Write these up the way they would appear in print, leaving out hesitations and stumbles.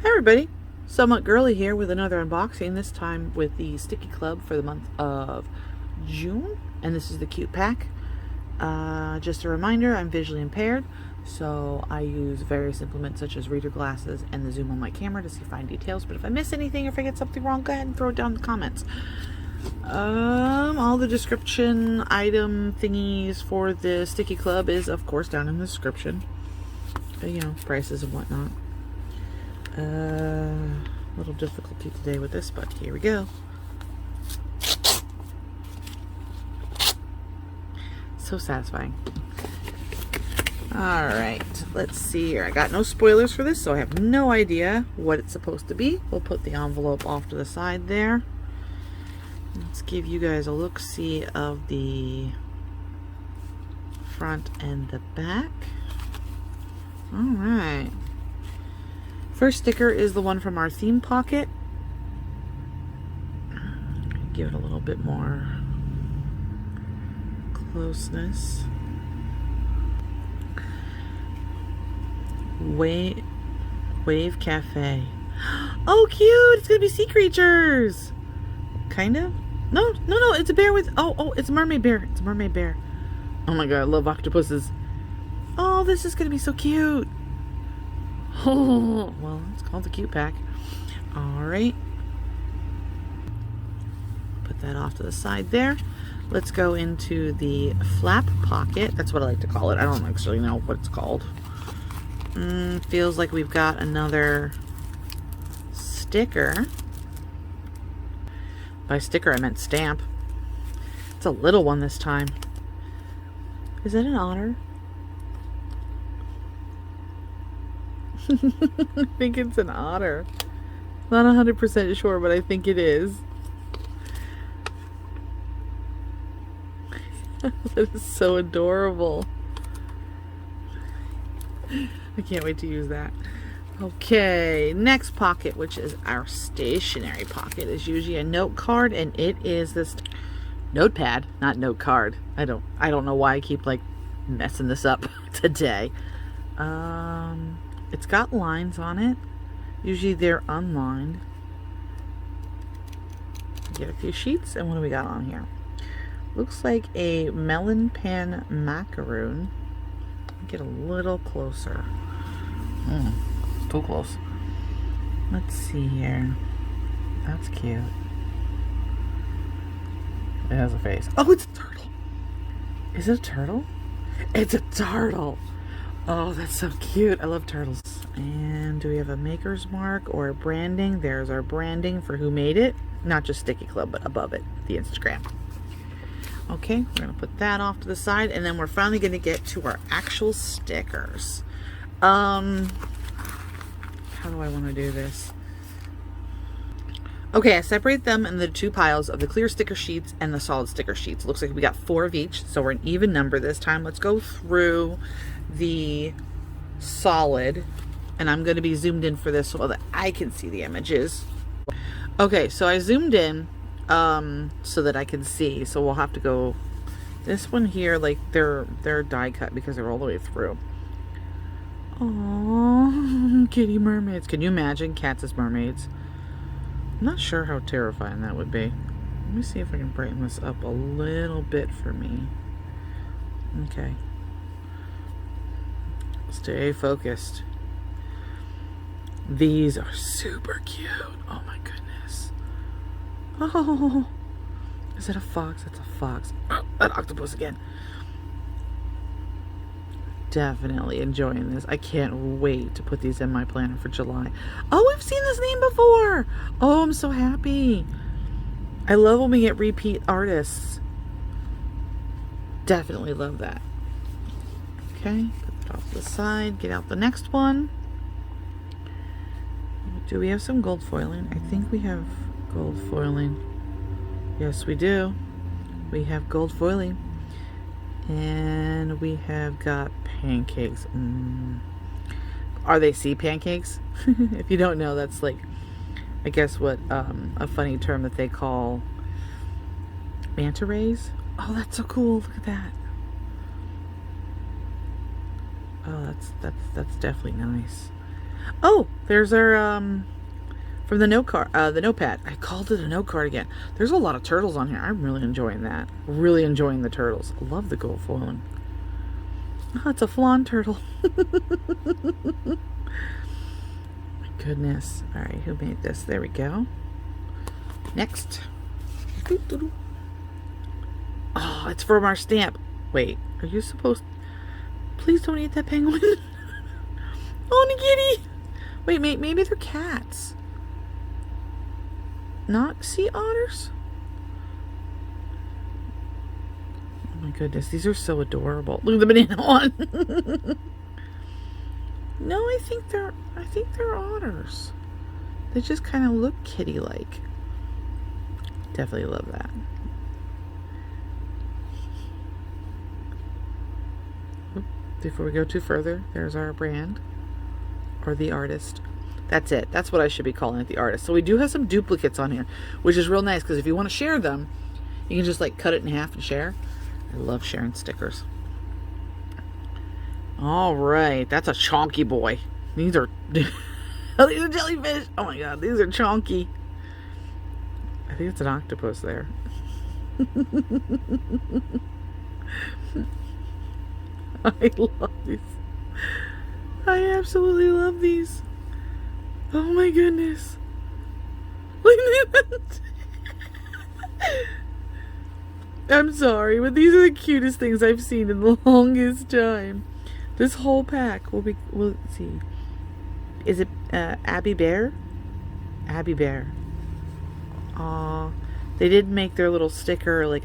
Hey everybody, somewhat girly here with another unboxing, this time with the Stickii Club for the month of June, and this is the cute pack. Just a reminder, I'm visually impaired, so I use various implements such as reader glasses and the zoom on my camera to see fine details, but if I miss anything or if I get something wrong, go ahead and throw it down in the comments. All the description item thingies for the Stickii Club is of course down in the description. You know, prices and whatnot. Little difficulty today with this, but here we go. So satisfying. Alright, let's see here. I got no spoilers for this, so I have no idea what it's supposed to be. We'll put the envelope off to the side there. Let's give you guys a look-see of the front and the back. Alright. First sticker is the one from our theme pocket. Give it a little bit more closeness. Wave Cafe. Oh, cute! It's gonna be sea creatures. Kind of. No, it's a bear with. Oh, it's a mermaid bear. It's a mermaid bear. Oh my god, I love octopuses. Oh, this is gonna be so cute. Oh, well, it's called the cute pack. Alright. Put that off to the side there. Let's go into the flap pocket. That's what I like to call it. I don't actually know what it's called. Feels like we've got another sticker. By sticker, I meant stamp. It's a little one this time. Is that an otter? I think it's an otter. Not 100% sure, but I think it is. That is so adorable. I can't wait to use that. Okay, next pocket, which is our stationery pocket, is usually a note card, and it is this notepad, not note card. I don't know why I keep like messing this up today. It's got lines on it. Usually they're unlined. Get a few sheets, and what do we got on here? Looks like a melon pan macaroon. Get a little closer. Too close. Let's see here. That's cute. It has a face. Oh, it's a turtle. Is it a turtle? It's a turtle. Oh, that's so cute. I love turtles. And do we have a maker's mark or a branding? There's our branding for who made it. Not just Stickii Club, but above it, the Instagram. Okay, we're going to put that off to the side, and then we're finally going to get to our actual stickers. How do I want to do this? Okay, I separate them in the two piles of the clear sticker sheets and the solid sticker sheets. Looks like we got 4 of each, so we're an even number this time. Let's go through the solid, and I'm going to be zoomed in for this so that I can see the images. Okay, so I zoomed in so that I can see, so we'll have to go this one here, like they're die cut because they're all the way through. Oh, kitty mermaids. Can you imagine cats as mermaids? I'm not sure how terrifying that would be. Let me see if I can brighten this up a little bit for me. Okay. Stay focused. These are super cute. Oh my goodness. Oh, is it a fox? It's a fox. Oh, an octopus again. Definitely enjoying this. I can't wait to put these in my planner for July. Oh, I've seen this name before. Oh, I'm so happy. I love when we get repeat artists. Definitely love that. Okay, put that off to the side. Get out the next one. Do we have some gold foiling? I think we have gold foiling. Yes, we do. We have gold foiling. And we have got pancakes. Are they sea pancakes? If you don't know, that's like, I guess what a funny term that they call manta rays. Oh, that's so cool. Look at that. Oh, that's definitely nice. Oh, there's our from the note card, the notepad. I called it a note card again. There's a lot of turtles on here. I'm really enjoying that. Really enjoying the turtles. Love the gold foiling. Oh, it's a flan turtle. My goodness. All right, who made this? There we go. Next. Oh, it's from our stamp. Wait, are you supposed... Please don't eat that penguin. Oh, Nagitty. Wait, maybe they're cats. Not sea otters? Oh my goodness, these are so adorable. Look at the banana one. No, I think they're otters. They just kind of look kitty-like. Definitely love that. Before we go too further, there's our brand, or the artist. That's it. That's what I should be calling it, the artist. So we do have some duplicates on here, which is real nice, because if you want to share them, you can just like cut it in half and share. I love sharing stickers. All right, that's a chonky boy. These are these are jellyfish. Oh my god, these are chonky. I think it's an octopus there. I love these. I absolutely love these. Oh my goodness. Look at that. I'm sorry, but these are the cutest things I've seen in the longest time. This whole pack will be, we'll see. Is it Abby Bear? Abby Bear. Aw. They did make their little sticker, like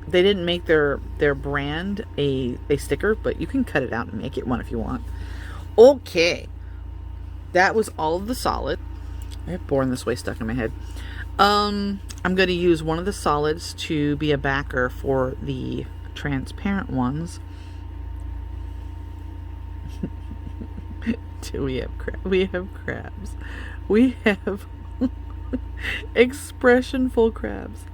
they didn't make their brand a sticker, but you can cut it out and make it one if you want. Okay. That was all of the solid. I have Born This Way stuck in my head. I'm going to use one of the solids to be a backer for the transparent ones. We have crabs. We have expressionful crabs.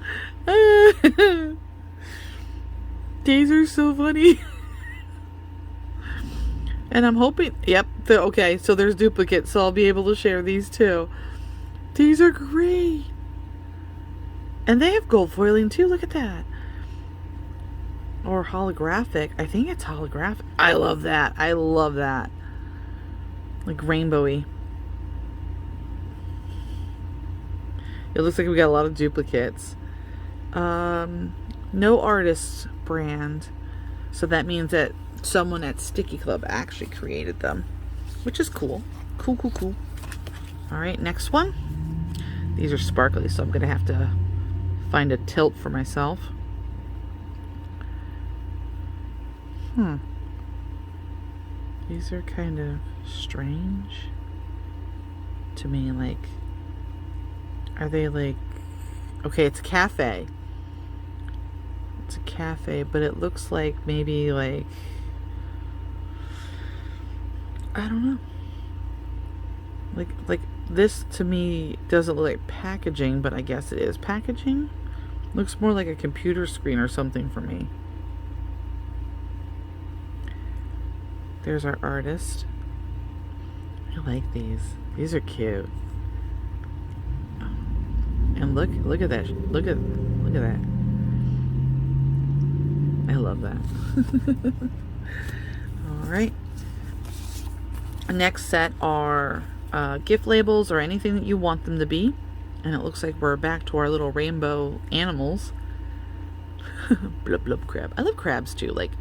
These are so funny. And I'm hoping, yep, okay, so there's duplicates, so I'll be able to share these too. These are great. And they have gold foiling too, look at that. Or holographic. I think it's holographic. I love that. I love that. Like rainbowy. It looks like we got a lot of duplicates. No artist brand. So that means that someone at Stickii Club actually created them, which is cool. Cool. All right, next one. These are sparkly, so I'm gonna have to find a tilt for myself. These are kind of strange to me. Like, are they like, okay, it's a cafe. It's a cafe, but it looks like maybe like, I don't know. Like this to me doesn't look like packaging, but I guess it is packaging. Looks more like a computer screen or something for me. There's our artist. I like these. These are cute. And look at that. Look at that. I love that. All right. Next set are gift labels or anything that you want them to be. And it looks like we're back to our little rainbow animals. Blub blub crab. I love crabs too. Like,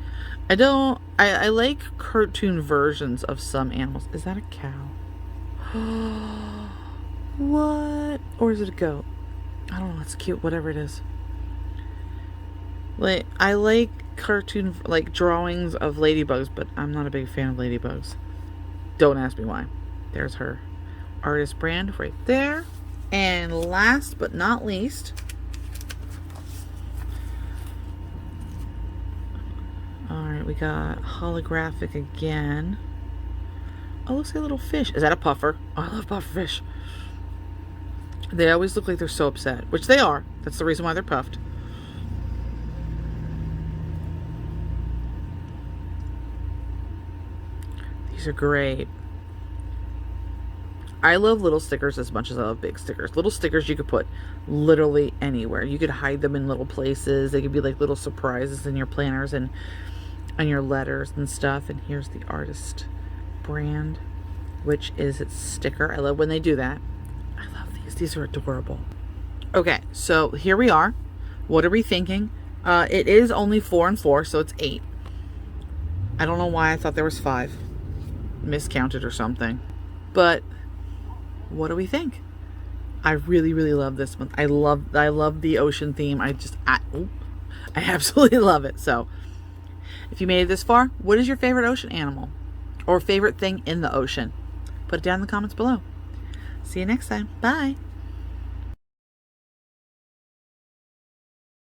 I like cartoon versions of some animals. Is that a cow? What? Or is it a goat? I don't know. It's cute. Whatever it is. Like, I like cartoon, like, drawings of ladybugs, but I'm not a big fan of ladybugs. Don't ask me why. There's her artist brand right there. And last but not least, alright, we got holographic again. Oh, looks like a little fish. Is that a puffer? Oh, I love puffer fish. They always look like they're so upset, which they are. That's the reason why they're puffed. These are great. I love little stickers as much as I love big stickers. Little stickers you could put literally anywhere. You could hide them in little places. They could be like little surprises in your planners and on your letters and stuff. And here's the artist brand, which is its sticker. I love when they do that. I love these. These are adorable. Okay, so here we are. What are we thinking? It is only 4 and 4, so it's 8. I don't know why I thought there was 5. Miscounted or something. But what do we think? I really, really love this one. I love the ocean theme. I absolutely love it. So if you made it this far, what is your favorite ocean animal or favorite thing in the ocean? Put it down in the comments below. See you next time. Bye.